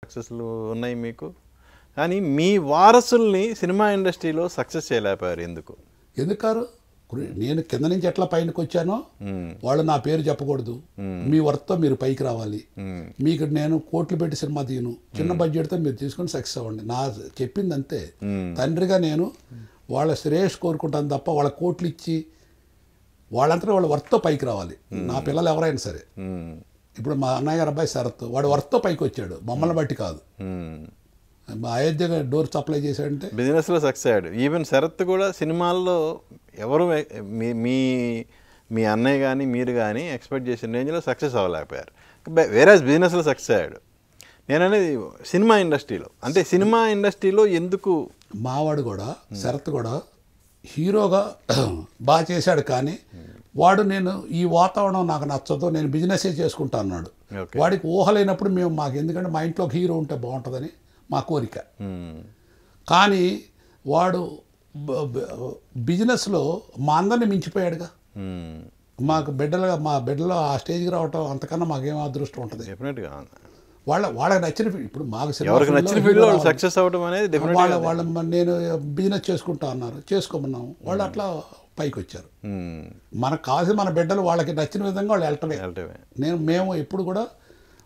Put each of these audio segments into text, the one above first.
సక్సెస్లు ఉన్నాయి మీకు. కానీ మీ వారసుల్ని సినిమా ఇండస్ట్రీలో సక్సెస్ చేయలేకపోయారు ఎందుకు? ఎందుకారు నేను కింద నుంచి ఎట్లా పైనకి వచ్చానో వాళ్ళు నా పేరు చెప్పకూడదు, మీ వర్క్తో మీరు పైకి రావాలి, మీకు నేను కోట్లు పెట్టి సినిమా తీయను, చిన్న బడ్జెట్తో మీరు తీసుకొని సక్సెస్ అవ్వండి. నా చెప్పింది అంతే. తండ్రిగా నేను వాళ్ళ శ్రేయస్ కోరుకుంటాను తప్ప వాళ్ళ కోట్లు ఇచ్చి వాళ్ళంతా వాళ్ళ వర్క్తో పైకి రావాలి. నా పిల్లలు ఎవరైనా సరే. ఇప్పుడు మా అన్నయ్య గారు అబ్బాయి శరత్, వాడు వర్క్తో పైకి వచ్చాడు, మమ్మల్ని బట్టి కాదు. అయోధ్యగా డోర్ సప్లై చేశాడంటే బిజినెస్లో సక్సెస్ అయ్యాడు. ఈవెన్ శరత్ కూడా సినిమాల్లో ఎవరు మీ మీ అన్నయ్య కానీ మీరు కానీ ఎక్స్పెక్ట్ చేసిన రేంజ్లో సక్సెస్ అవ్వలేకపోయారు. వేరే బిజినెస్లో సక్సెస్ అయ్యాడు. నేను అనేది సినిమా ఇండస్ట్రీలో, అంటే సినిమా ఇండస్ట్రీలో ఎందుకు మావాడు కూడా శరత్ కూడా హీరోగా బాగా చేశాడు. కానీ వాడు నేను ఈ వాతావరణం నాకు నచ్చదు, నేను బిజినెస్సే చేసుకుంటా అన్నాడు. వాడికి ఊహలైనప్పుడు మేము మాకు ఎందుకంటే మా ఇంట్లో ఒక హీరో ఉంటే బాగుంటుందని మా కోరిక. కానీ వాడు బిజినెస్లో మా అందరిని మించిపోయాడుగా. మాకు మా బిడ్డలో ఆ స్టేజ్కి రావటం అంతకన్నా మాకేం అదృష్టం ఉంటుంది. డెఫినెట్గా వాళ్ళకి నచ్చిన ఇప్పుడు మాకు నచ్చిన ఫీల్డ్లో సక్సెస్ అవ్వడం అనేది వాళ్ళ నేను బిజినెస్ చేసుకుంటా అన్నారు, చేసుకోమన్నాము. వాళ్ళు అట్లా పైకి వచ్చారు. మనకు కావాల్సిన మన బిడ్డలు వాళ్ళకి నచ్చిన విధంగా వాళ్ళు వెళ్ళటమే. మేము ఎప్పుడు కూడా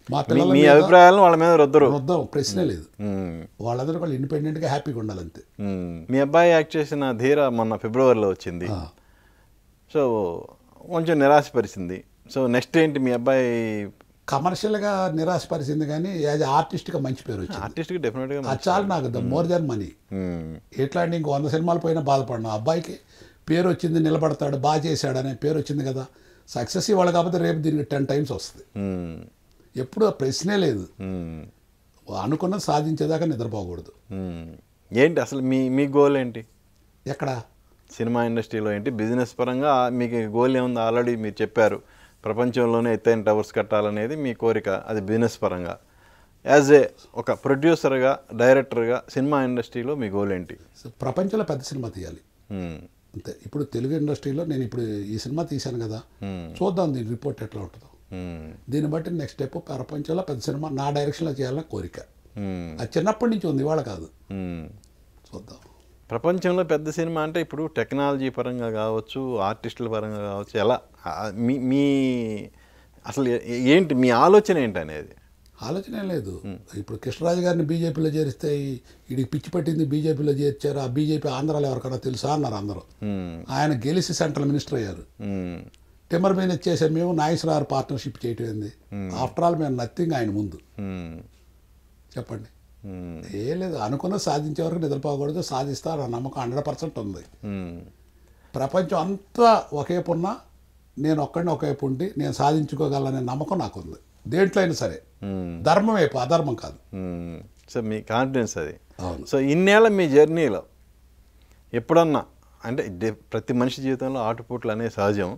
మా పిల్లల మీ అభిప్రాయాలను వాళ్ళ మీద రుద్దాం ప్రశ్నే లేదు. వాళ్ళందరూ వాళ్ళు ఇండిపెండెంట్గా హ్యాపీగా ఉండాలంతే. మీ అబ్బాయి యాక్ట్ చేసిన ధీర మొన్న ఫిబ్రవరిలో వచ్చింది. సో కొంచెం నిరాశపరిచింది. సో నెక్స్ట్ ఏంటి మీ అబ్బాయి? కమర్షియల్గా నిరాశపరిచింది కానీ యాజ్ ఆర్టిస్ట్గా మంచి పేరు వచ్చింది. ఆర్టిస్ట్గా డెఫినెట్గా అది చాలు నాకు, మోర్ దాన్ మనీ. ఎట్లాంటి ఇంకో 100 సినిమాలు పోయినా బాధపడినా అబ్బాయికి పేరు వచ్చింది, నిలబడతాడు, బాగా చేశాడు అనే పేరు వచ్చింది కదా. సక్సెస్ ఇవాళ కాకపోతే రేపు దీనికి 10 టైమ్స్ వస్తుంది. ఎప్పుడు ఆ ప్రశ్నే లేదు. అనుకున్నది సాధించేదాకా నిద్రపోకూడదు. ఏంటి అసలు మీ గోల్ ఏంటి? ఎక్కడ సినిమా ఇండస్ట్రీలో ఏంటి? బిజినెస్ పరంగా మీకు గోల్ ఏముంది? ఆల్రెడీ మీరు చెప్పారు ప్రపంచంలోనే ఎత్తైన టవర్స్ కట్టాలనేది మీ కోరిక. అది బిజినెస్ పరంగా యాజ్ ఒక ప్రొడ్యూసర్గా, డైరెక్టర్గా సినిమా ఇండస్ట్రీలో మీ గోల్ ఏంటి? ప్రపంచంలో పెద్ద సినిమా తీయాలి అంతే. ఇప్పుడు తెలుగు ఇండస్ట్రీలో నేను ఇప్పుడు ఈ సినిమా తీశాను కదా, చూద్దాం దీని రిపోర్ట్ ఎట్లా ఉంటుందో. దీన్ని బట్టి నెక్స్ట్ స్టెప్ ప్రపంచంలో పెద్ద సినిమా నా డైరెక్షన్లో చేయాలని కోరిక. అది చిన్నప్పటి నుంచి ఉంది, ఇవాళ కాదు. చూద్దాం. ప్రపంచంలో పెద్ద సినిమా అంటే ఇప్పుడు టెక్నాలజీ పరంగా కావచ్చు, ఆర్టిస్టుల పరంగా కావచ్చు, ఎలా మీ అసలు ఏంటి మీ ఆలోచన ఏంటి అనేది? ఆలోచన ఏం లేదు. ఇప్పుడు కృష్ణరాజు గారిని బీజేపీలో చేరిస్తే వీడికి పిచ్చి పట్టింది, బీజేపీలో చేర్చారు. ఆ బీజేపీ ఆంధ్రాలో ఎవరికైనా తెలుసా అన్నారు అందరూ. ఆయన గెలిచి సెంట్రల్ మినిస్టర్ అయ్యారు. టిమ్మర్ బిజినెస్ చేసే మేము నాగేశ్వరరావు పార్ట్నర్షిప్ చేయటం ఏంది? ఆఫ్టర్ ఆల్ మేము నథింగ్ ఆయన ముందు. చెప్పండి. ఏ లేదు, అనుకున్నది సాధించే వరకు నిద్రపోకూడదు. సాధిస్తా నా నమ్మకం 100% ఉంది. ప్రపంచం అంతా ఒకవైపు ఉన్నా నేను ఒక్కడిని ఒకవైపు ఉండి నేను సాధించుకోగలనే నమ్మకం నాకుంది. దేంట్లో అయినా సరే. ధర్మం వైపు, అధర్మం కాదు. సో మీ కాన్ఫిడెన్స్ అది. సో ఇన్నేళ్ళ మీ జర్నీలో ఎప్పుడన్నా అంటే ప్రతి మనిషి జీవితంలో ఆటుపోట్లు అనేవి సహజం.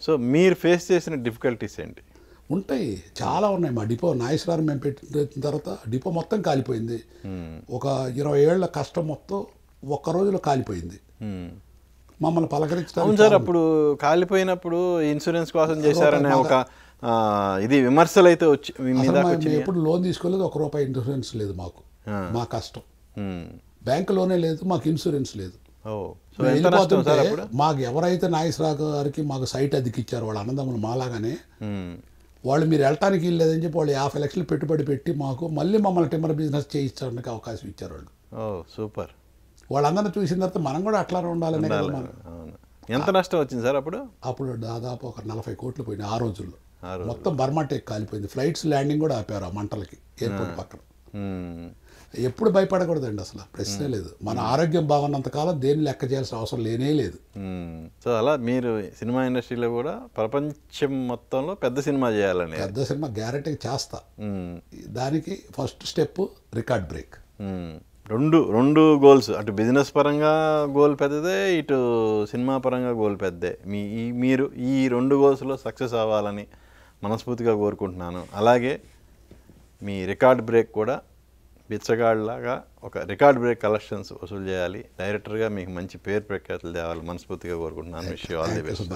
సో మీరు ఫేస్ చేసిన డిఫికల్టీస్ ఏంటి? ఉంటాయి, చాలా ఉన్నాయి. మా డిపో నాగేశ్వరరావు మేము పెట్టిన తర్వాత డిపో మొత్తం కాలిపోయింది. ఒక 20 ఏళ్ల కష్టం మొత్తం ఒక్క రోజులో కాలిపోయింది. మమ్మల్ని పలకరించడం సార్. అప్పుడు కాలిపోయినప్పుడు ఇన్సూరెన్స్ కోసం చేశారనే ఒక ఇది విమర్శలు అయితే వచ్చి ఎప్పుడు లోన్ తీసుకోలేదు, ₹1 ఇన్సూరెన్స్ లేదు మాకు. మా కష్టం బ్యాంకు లోనే లేదు, మాకు ఇన్సూరెన్స్ లేదు. మాకు ఎవరైతే నాగేశ్వరరావు గారికి మాకు సైట్ అద్దెకిచ్చారు వాళ్ళ అన్నదమ్ములు మాలాగానే, వాళ్ళు మీరు వెళ్ళటానికి వెళ్ళలేదని చెప్పి వాళ్ళు 50 లక్షలు పెట్టుబడి పెట్టి మాకు మళ్ళీ మమ్మల్ని టిమ్మర్ బిజినెస్ చేయించడానికి అవకాశం ఇచ్చారు వాళ్ళు. సూపర్. వాళ్ళందరినీ చూసిన తర్వాత మనం కూడా అట్లానే ఉండాలనే కదా. ఎంత నష్టం వచ్చింది సార్ అప్పుడు? అప్పుడు దాదాపు ఒక 40 కోట్లు పోయినాయి ఆ రోజుల్లో. మొత్తం బర్మా టెక్ కాలిపోయింది. ఫ్లైట్స్ ల్యాండింగ్ కూడా ఆపారు ఆ మంటలకి ఎయిర్పోర్ట్ పక్కన. ఎప్పుడు భయపడకూడదండి, అసలు ప్రశ్నే లేదు. మన ఆరోగ్యం బాగున్నంతకాలం దేన్ని లెక్క చేయాల్సిన అవసరం లేనే లేదు. సో అలా మీరు సినిమా ఇండస్ట్రీలో కూడా ప్రపంచం మొత్తంలో పెద్ద సినిమా చేయాలని, పెద్ద సినిమా గ్యారెంటీగా చేస్తా. దానికి ఫస్ట్ స్టెప్ రికార్డ్ బ్రేక్. రెండు గోల్స్, అటు బిజినెస్ పరంగా గోల్ పెద్దదే, ఇటు సినిమా పరంగా గోల్ పెద్దదే. మీరు ఈ 2 గోల్స్లో సక్సెస్ అవ్వాలని మనస్ఫూర్తిగా కోరుకుంటున్నాను. అలాగే మీ రికార్డ్ బ్రేక్ కూడా బిచ్చగాళ్ళలాగా ఒక రికార్డ్ బ్రేక్ కలెక్షన్స్ వసూలు చేయాలి. డైరెక్టర్గా మీకు మంచి పేరు ప్రఖ్యాతులు తేవాలి మనస్ఫూర్తిగా కోరుకుంటున్నాను. Wish you all the best.